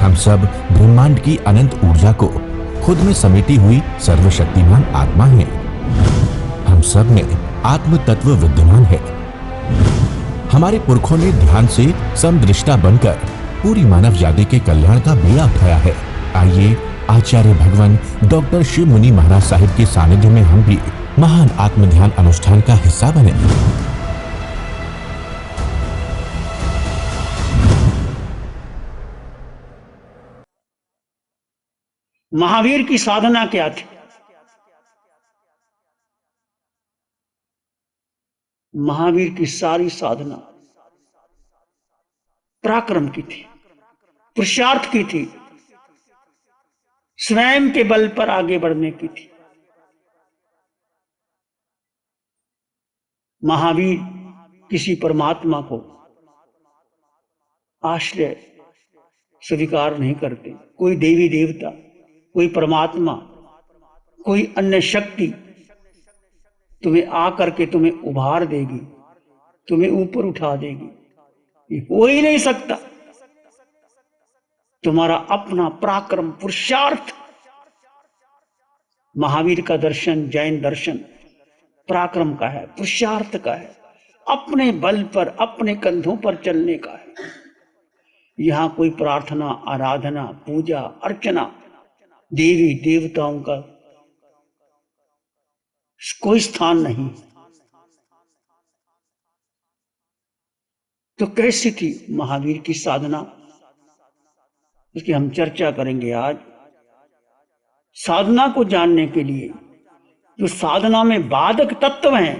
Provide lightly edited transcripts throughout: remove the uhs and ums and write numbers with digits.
हम सब ब्रह्मांड की अनंत ऊर्जा को खुद में समेटी हुई सर्वशक्तिमान आत्मा हैं। हम सब में आत्म तत्व विद्यमान है। हमारे पुरखों ने ध्यान से समदृष्टा बनकर पूरी मानव जाति के कल्याण का बीड़ा उठाया है। आइए आचार्य भगवान डॉक्टर शिव मुनि महाराज साहिब के सानिध्य में हम भी महान आत्म ध्यान अनुष्ठान का हिस्सा बने। महावीर की साधना क्या थी? महावीर की सारी साधना पराक्रम की थी, पुरुषार्थ की थी, स्वयं के बल पर आगे बढ़ने की थी। महावीर किसी परमात्मा को आश्रय स्वीकार नहीं करते। कोई देवी देवता, कोई परमात्मा, कोई अन्य शक्ति तुम्हें आकर के तुम्हें उभार देगी, तुम्हें ऊपर उठा देगी, ये हो ही नहीं सकता। तुम्हारा अपना पराक्रम, पुरुषार्थ। महावीर का दर्शन, जैन दर्शन पराक्रम का है, पुरुषार्थ का है, अपने बल पर, अपने कंधों पर चलने का है। यहां कोई प्रार्थना, आराधना, पूजा, अर्चना, देवी देवताओं का कोई स्थान नहीं। तो कैसी थी महावीर की साधना, उसकी हम चर्चा करेंगे आज। साधना को जानने के लिए जो साधना में बाधक तत्व हैं,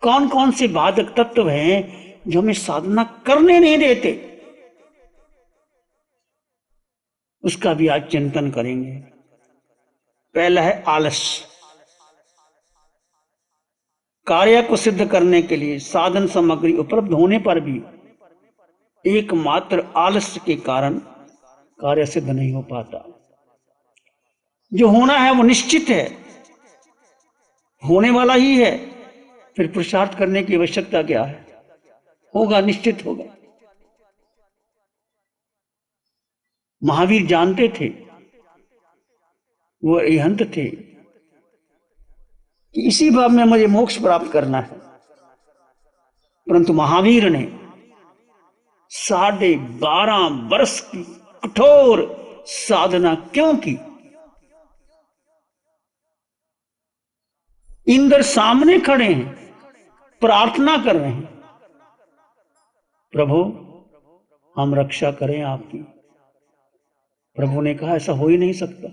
कौन कौन से बाधक तत्व हैं जो हमें साधना करने नहीं देते, उसका भी आज चिंतन करेंगे। पहला है आलस। कार्य को सिद्ध करने के लिए साधन सामग्री उपलब्ध होने पर भी एकमात्र आलस्य के कारण कार्य सिद्ध नहीं हो पाता। जो होना है वो निश्चित है, होने वाला ही है, फिर पुरुषार्थ करने की आवश्यकता क्या है? होगा, निश्चित होगा। महावीर जानते थे, वो अरिहंत थे कि इसी भाव में मुझे मोक्ष प्राप्त करना है। परंतु महावीर ने 12.5 वर्ष की कठोर साधना क्यों की? इंद्र सामने खड़े हैं, प्रार्थना कर रहे हैं, प्रभु हम रक्षा करें आपकी। प्रभु ने कहा ऐसा हो ही नहीं सकता।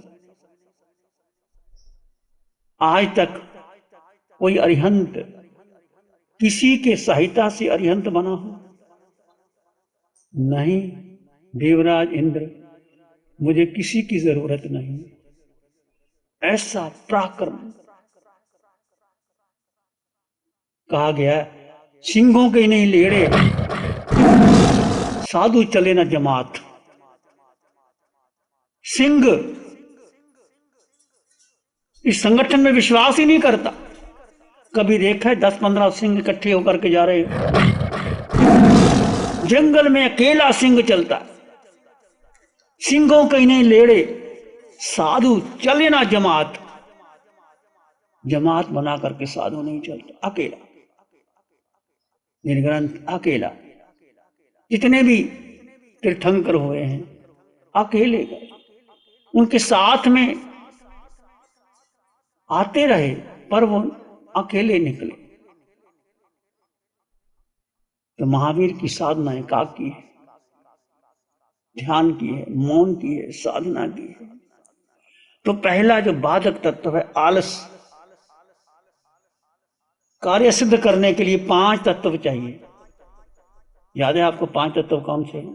आज तक कोई अरिहंत किसी के सहायता से अरिहंत बना हो? नहीं। देवराज इंद्र, मुझे किसी की जरूरत नहीं। ऐसा पराक्रम। कहा गया सिंहों के नहीं लेड़े, साधु चले ना जमात। सिंह इस संगठन में विश्वास ही नहीं करता। कभी देखा है 10-15 सिंह इकट्ठे होकर के जा रहे? जंगल में अकेला सिंह चलता। सिंहों के नहीं लेड़े, साधु चले ना जमात। जमात बना करके साधु नहीं चलता, अकेला, निर्ग्रंथ अकेला। जितने भी तीर्थंकर हुए हैं अकेले गए, उनके साथ में आते रहे पर वो अकेले निकले। तो महावीर की साधना एकाक की है, ध्यान की है, मौन की है, साधना की है। तो पहला जो बाधक तत्व है आलस। कार्य सिद्ध करने के लिए 5 तत्व चाहिए। याद है आपको 5 तत्व कौन से हैं?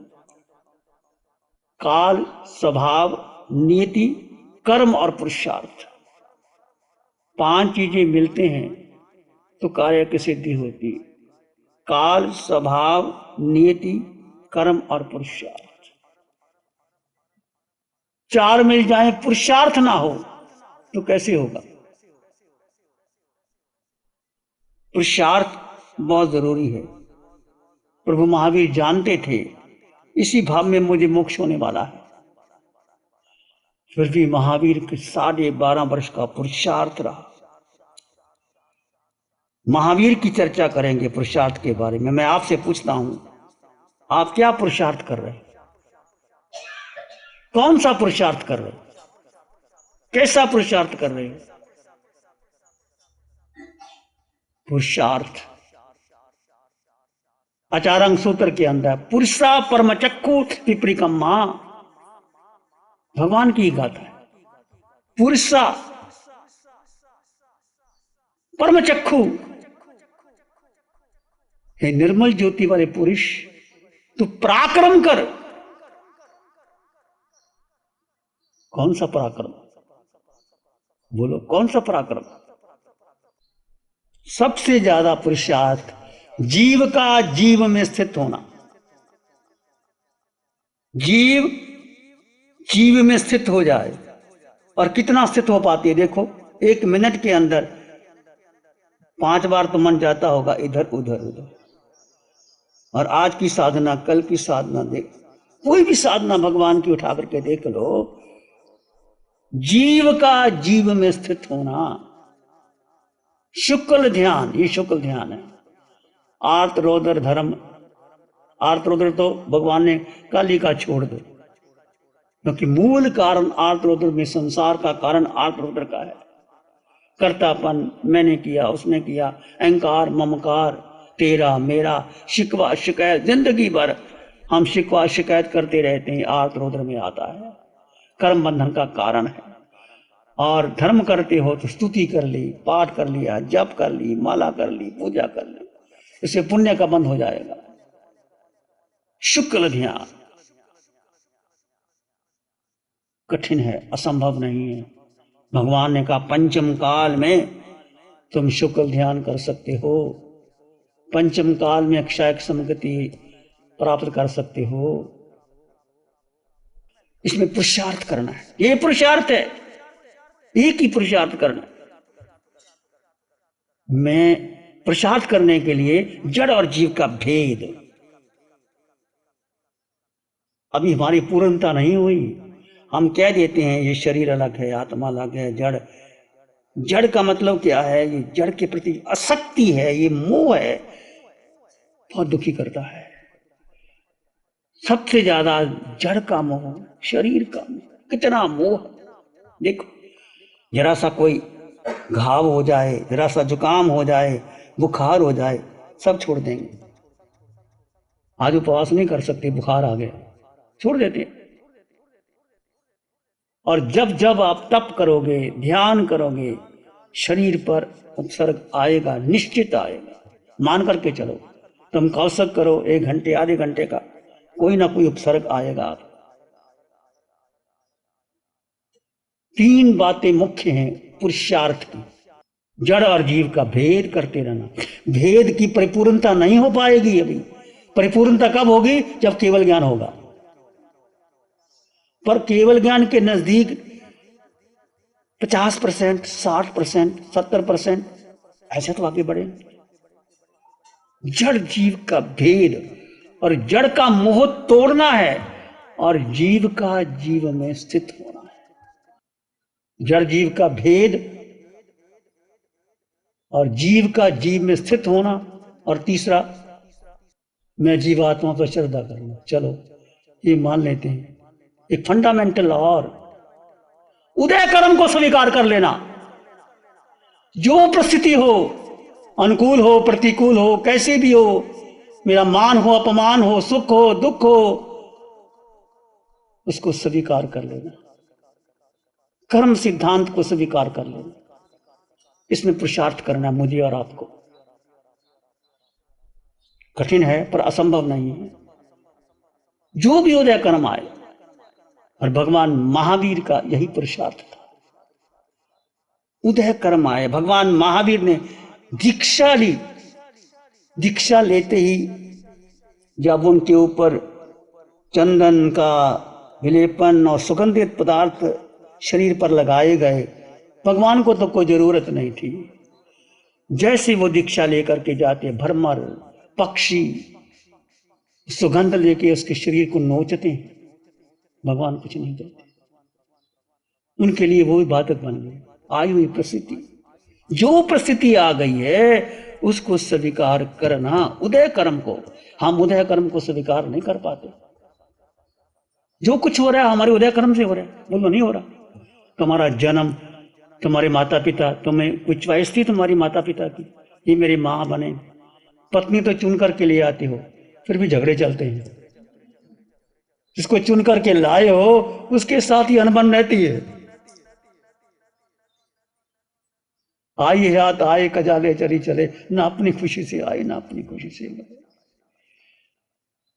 काल, स्वभाव, नियति, कर्म और पुरुषार्थ। 5 चीजें मिलते हैं तो कार्य की सिद्धि होती है। काल, स्वभाव, नियति, कर्म और पुरुषार्थ। 4 मिल जाए, पुरुषार्थ ना हो तो कैसे होगा? पुरुषार्थ बहुत जरूरी है। प्रभु महावीर जानते थे इसी भाव में मुझे मोक्ष होने वाला है। फिर भी महावीर के 12.5 वर्ष का पुरुषार्थ रहा। महावीर की चर्चा करेंगे पुरुषार्थ के बारे में। मैं आपसे पूछता हूं, आप क्या पुरुषार्थ कर रहे हैं? कौन सा पुरुषार्थ कर रहे हैं? कैसा पुरुषार्थ कर रहे हैं? पुरुषार्थ आचारांग सूत्र के अंदर पुरुषा परमचक्षु पिपरिकम्मा, भगवान की गाथा है। पुरुषा परमचक्षु, हे निर्मल ज्योति वाले पुरुष, तू पराक्रम कर। कौन सा पराक्रम? बोलो, कौन सा पराक्रम? सबसे ज्यादा पुरुषार्थ जीव का जीव में स्थित होना। जीव जीव में स्थित हो जाए। और कितना स्थित हो पाती है देखो, 1 मिनट के अंदर 5 बार तो मन जाता होगा इधर उधर उधर। और आज की साधना, कल की साधना, देख कोई भी साधना भगवान की उठा करके देख लो, जीव का जीव में स्थित होना। शुक्ल ध्यान, ये शुक्ल ध्यान है। आर्त रौद्र धर्म, आर्त रौद्र तो भगवान ने काली का छोड़ दो, क्योंकि मूल कारण आर्त रौद्र में, संसार का कारण आर्त रौद्र का है। कर्तापन, मैंने किया, उसने किया, अहंकार, ममकार, तेरा मेरा, शिकवा शिकायत, जिंदगी भर हम शिकवा शिकायत करते रहते हैं। आर्त रौद्र में आता है, कर्म बंधन का कारण है। और धर्म करते हो तो स्तुति कर ली, पाठ कर लिया, जप कर ली, माला कर ली, पूजा कर ली, इससे पुण्य का बंध हो जाएगा। शुक्ल ध्यान कठिन है, असंभव नहीं है। भगवान ने कहा पंचम काल में तुम शुक्ल ध्यान कर सकते हो, पंचम काल में अक्षय समगति प्राप्त कर सकते हो। इसमें पुरुषार्थ करना है, ये पुरुषार्थ है, एक ही पुरुषार्थ करना। मैं पुरुषार्थ करने के लिए जड़ और जीव का भेद, अभी हमारी पूर्णता नहीं हुई। हम कह देते हैं ये शरीर अलग है, आत्मा अलग है, जड़। जड़ का मतलब क्या है? ये जड़ के प्रति आसक्ति है, ये मोह है, बहुत दुखी करता है। सबसे ज्यादा जड़ का मोह, शरीर का मोह, कितना मोह। देखो, जरा सा कोई घाव हो जाए, जरा सा जुकाम हो जाए, बुखार हो जाए, सब छोड़ देंगे। आज उपवास नहीं कर सकते, बुखार आ गया, छोड़ देते हैं। और जब जब आप तप करोगे, ध्यान करोगे, शरीर पर उपसर्ग आएगा, निश्चित आएगा। मान करके चलो, तुम कौशक करो, 1 घंटे आधे घंटे का, कोई ना कोई उपसर्ग आएगा। आप 3 बातें मुख्य हैं पुरुषार्थ की। जड़ और जीव का भेद करते रहना। भेद की परिपूर्णता नहीं हो पाएगी अभी। परिपूर्णता कब होगी? जब केवल ज्ञान होगा। पर केवल ज्ञान के नजदीक 50%, 60%, 70% ऐसे तो आगे बढ़े। जड़ जीव का भेद, और जड़ का मोह तोड़ना है, और जीव का जीव में स्थित होना है। जड़ जीव का भेद और जीव का जीव में स्थित होना। और तीसरा, मैं जीवात्मा पर श्रद्धा करना। चलो ये मान लेते हैं, एक फंडामेंटल। और उदय कर्म को स्वीकार कर लेना। जो परिस्थिति हो, अनुकूल हो, प्रतिकूल हो, कैसे भी हो, मेरा मान हो, अपमान हो, सुख हो, दुख हो, उसको स्वीकार कर लेना। कर्म सिद्धांत को स्वीकार कर लेना। इसमें पुरुषार्थ करना मुझे और आपको। कठिन है पर असंभव नहीं है। जो भी उदय कर्म आए, और भगवान महावीर का यही पुरुषार्थ था। उदय कर्म आए, भगवान महावीर ने दीक्षा ली। दीक्षा लेते ही जब उनके ऊपर चंदन का विलेपन और सुगंधित पदार्थ शरीर पर लगाए गए, भगवान को तो कोई जरूरत नहीं थी। जैसे वो दीक्षा लेकर के जाते, भ्रमर, पक्षी सुगंध लेके उसके शरीर को नोचते हैं, भगवान कुछ नहीं करते। उनके लिए वो इबादत बन गई। आई हुई परिस्थिति, जो परिस्थिति आ गई है उसको स्वीकार करना। उदय कर्म को, हम उदय कर्म को स्वीकार नहीं कर पाते। जो कुछ हो रहा है हमारे उदय कर्म से हो रहा है, बोलो नहीं हो रहा। तुम्हारा जन्म, तुम्हारे माता पिता, तुम्हें कुछ चॉइस थी तुम्हारी माता पिता की, ये मेरी माँ बने, पत्नी तो चुन करके ले आते हो, फिर भी झगड़े चलते हैं। जिसको चुन करके लाए हो उसके साथ ही अनबन रहती है। आई हाथ आए कजाले चली चले, ना अपनी खुशी से आए ना अपनी खुशी से गए।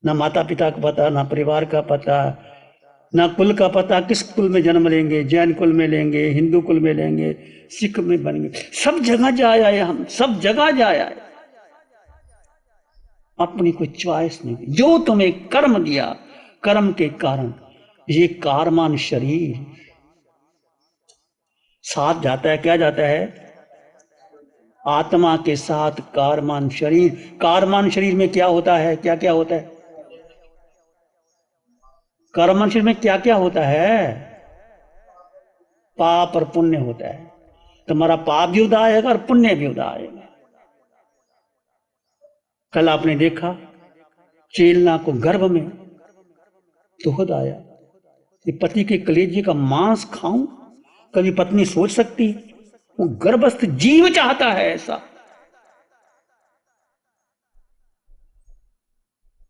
ना माता पिता का पता, ना परिवार का पता, ना कुल का पता, किस कुल में जन्म लेंगे, जैन कुल में लेंगे, हिंदू कुल में लेंगे, सिख में बनेंगे, सब जगह जाए आए हम, सब जगह जाए आए। अपनी कोई चॉइस नहीं। जो तुम्हें कर्म दिया, कर्म के कारण ये कारमान शरीर साथ जाता है। क्या जाता है? आत्मा के साथ कारमान शरीर। कारमान शरीर में क्या होता है? क्या क्या होता है? कारमान शरीर में क्या क्या होता है? पाप और पुण्य होता है। तुम्हारा पाप भी उदा आएगा और पुण्य भी उदा आएगा। कल आपने देखा चेलना को गर्भ में दुहद आया, ये पति के कलेजे का मांस खाऊं, कभी पत्नी सोच सकती? वो गर्भस्थ जीव चाहता है ऐसा।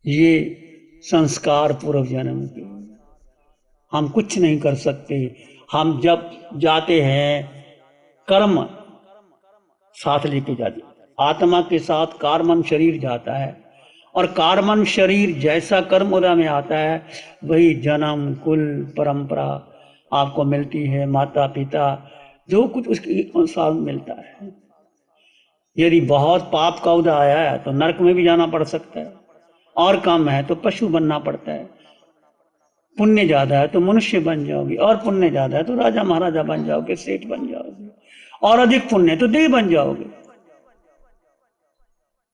ये संस्कार पूर्व जन्म के, हम कुछ नहीं कर सकते। हम जब जाते हैं कर्म साथ लेके जाते, आत्मा के साथ कारमन शरीर जाता है, और कारमन शरीर जैसा कर्म उदय में आता है वही जन्म कुल परंपरा आपको मिलती है। माता पिता जो कुछ उसके अनुसार मिलता है। यदि बहुत पाप का उदय आया है तो नरक में भी जाना पड़ सकता है, और कम है तो पशु बनना पड़ता है। पुण्य ज्यादा है तो मनुष्य बन जाओगे, और पुण्य ज्यादा है तो राजा महाराजा बन जाओगे, सेठ बन जाओगे, और अधिक पुण्य तो देव बन जाओगे।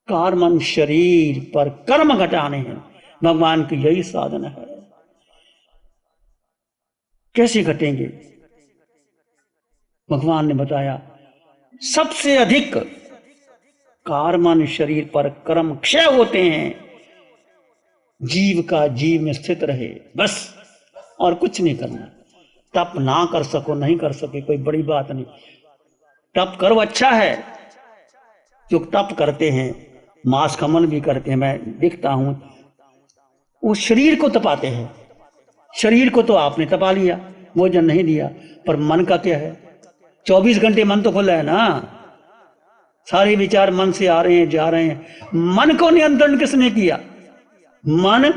कारमन शरीर पर कर्म घटाने हैं, भगवान की यही साधना है। कैसे घटेंगे? भगवान ने बताया सबसे अधिक कारमन शरीर पर कर्म क्षय होते हैं। जीव का जीव में स्थित रहे बस, और कुछ नहीं करना। तप ना कर सको, नहीं कर सके, कोई बड़ी बात नहीं। तप करो, अच्छा है। जो तप करते हैं, मांस खमन भी करते हैं, मैं देखता हूं, वो शरीर को तपाते हैं। शरीर को तो आपने तपा लिया, भोजन नहीं दिया, पर मन का क्या है? 24 घंटे मन तो खुला है ना। सारे विचार मन से आ रहे हैं, जा रहे हैं। मन को नियंत्रण किसने किया? मन,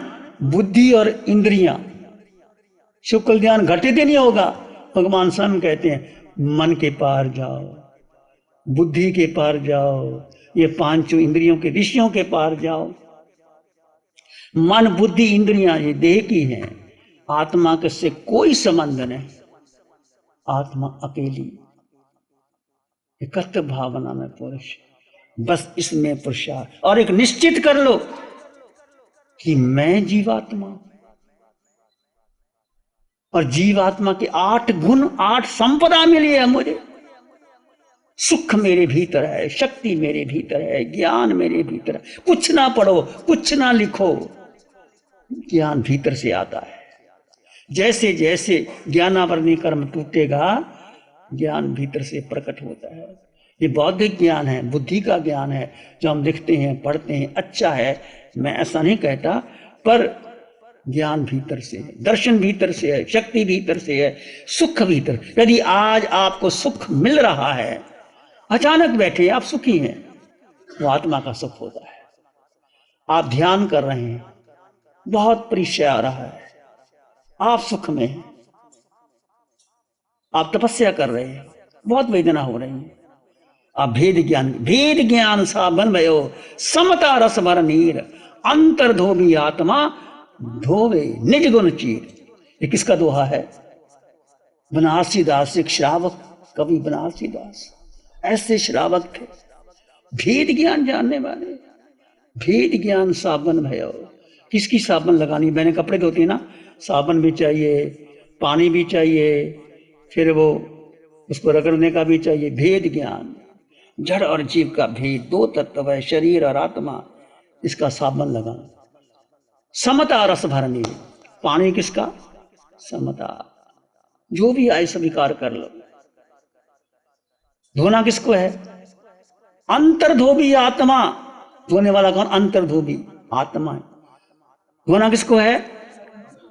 बुद्धि और इंद्रियां। शुक्ल ध्यान घटित ही नहीं होगा। भगवान स्वयं कहते हैं मन के पार जाओ, बुद्धि के पार जाओ, ये पांचों इंद्रियों के ऋषियों के पार जाओ। मन बुद्धि इंद्रियां ये देह की हैं, आत्मा के से कोई संबंध नहीं। आत्मा अकेली एकत्र भावना में पुरुष, बस इसमें पुरुषार्थ। और एक निश्चित कर लो कि मैं जीवात्मा, और जीवात्मा के 8 गुण 8 संपदा मिली है मुझे। सुख मेरे भीतर है, शक्ति मेरे भीतर है, ज्ञान मेरे भीतर है। कुछ ना पढ़ो, कुछ ना लिखो, ज्ञान भीतर से आता है। जैसे जैसे ज्ञानावरणी कर्म टूटेगा, ज्ञान भीतर से प्रकट होता है। ये बौद्धिक ज्ञान है, बुद्धि का ज्ञान है, जो हम लिखते हैं, पढ़ते हैं, अच्छा है, मैं ऐसा नहीं कहता, पर ज्ञान भीतर से है, दर्शन भीतर से है, शक्ति भीतर से है, सुख भीतर। यदि आज आपको सुख मिल रहा है, अचानक बैठे आप सुखी हैं, वो आत्मा का सुख होता है। आप ध्यान कर रहे हैं, बहुत परिचय आ रहा है, आप सुख में हैं। आप तपस्या कर रहे हैं, बहुत वेदना हो रही है, आप भेद ज्ञान साबन भयो, समता रस भर नीर, अंतर धोबी आत्मा धोवे निज गुण चीर। ये किसका दोहा है? बनारसी दास, एक श्रावक कवि बनारसी दास, ऐसे श्रावक थे, भेद ज्ञान जानने वाले। भेद ज्ञान साबन भयो, किसकी साबुन लगानी, मैंने कपड़े धोती ना, साबुन भी चाहिए, पानी भी चाहिए, फिर वो उसको रगड़ने का भी चाहिए। भेद ज्ञान, जड़ और जीव का भेद, दो तत्व है, शरीर और आत्मा, इसका साबुन लगाना। समता रस भरनी, पानी किसका, समता, जो भी आए स्वीकार कर लो। धोना किसको है, अंतर्धोबी आत्मा, धोने वाला कौन, अंतर्धोबी आत्मा है। धोना किसको है,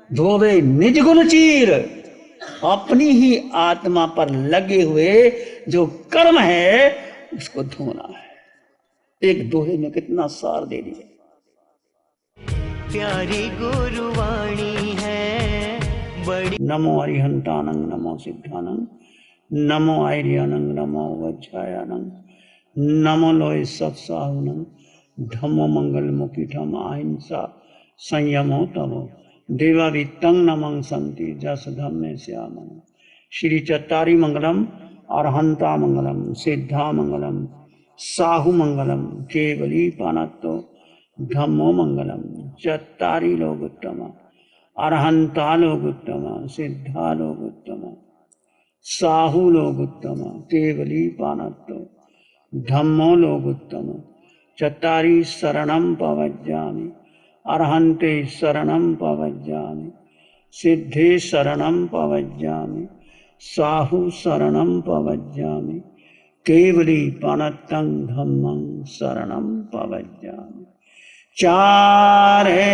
धोवे निज गुण चीर, अपनी ही आत्मा पर लगे हुए जो कर्म है उसको धोना है। एक दोहे में कितना सार दे दिया। प्यारी गुरुवाणी है बड़ी। नमो अरिहंतानंग, नमो सिद्धानंग, नमो आर्यानंग, नमो वज्रायानंग, नमो लोय सत्साहुनंग, धम्मो मंगल मुखिठम अहिंसा संयमो तमो देवावित्तं नमं संति जस धम्मे श्यामं। श्री चत्तारी मंगलम, अरहंता मंगलम, सिद्धा मंगलम, साहु मंगलम, केवली पानत्तो धम्मो मंगलम। चत्तारी लोग उत्तम, अरहंता लोग उत्तम, सिद्धा लोग उत्तम, साहु लोग उत्तम, केवली पानत्तो धम्मो लोग उत्तम। चत्तारी शरणं पवज्जामि, अरहन्ते शरणं पवज्जामि, सिद्धे शरणं पवज्जामि, साहु शरणं पवज्जामि, केवली पानत्तं धम्मं शरणं पवज्जामि। चारे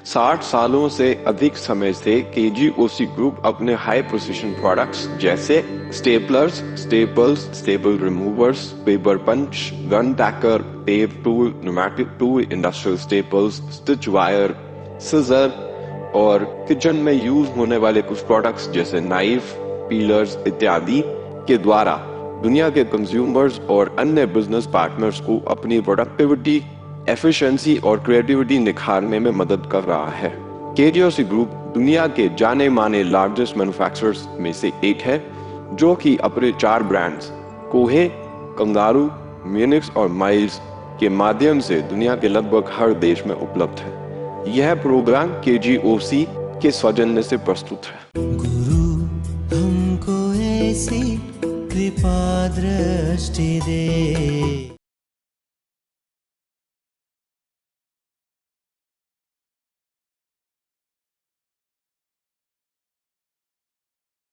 साठ सालों से अधिक समय से केजीओसी ग्रुप अपने हाई प्रिसिशन प्रोडक्ट्स जैसे staplers, staples, staple removers, paper punch, gun tacker, tape tool, pneumatic tool, industrial staples, stitch wire, scissor और किचन में यूज होने वाले कुछ प्रोडक्ट्स जैसे नाइफ, पीलर्स इत्यादि के द्वारा दुनिया के कंज्यूमर्स और अन्य बिजनेस पार्टनर्स को अपनी प्रोडक्टिविटी, एफिशिएंसी और क्रिएटिविटी निखारने में मदद कर रहा है। केजीओसी ग्रुप दुनिया के जाने माने लार्जेस्ट मैन्युफैक्चरर्स में से एक है, जो कि अपने 4 ब्रांड्स कोहे, कंगारू, म्यूनिक्स और माइल्स के माध्यम से दुनिया के लगभग हर देश में उपलब्ध है। यह प्रोग्राम केजीओसी के सौजन्य से प्रस्तुत है। गुरु हमको ऐसी कृपा दृष्टि दे।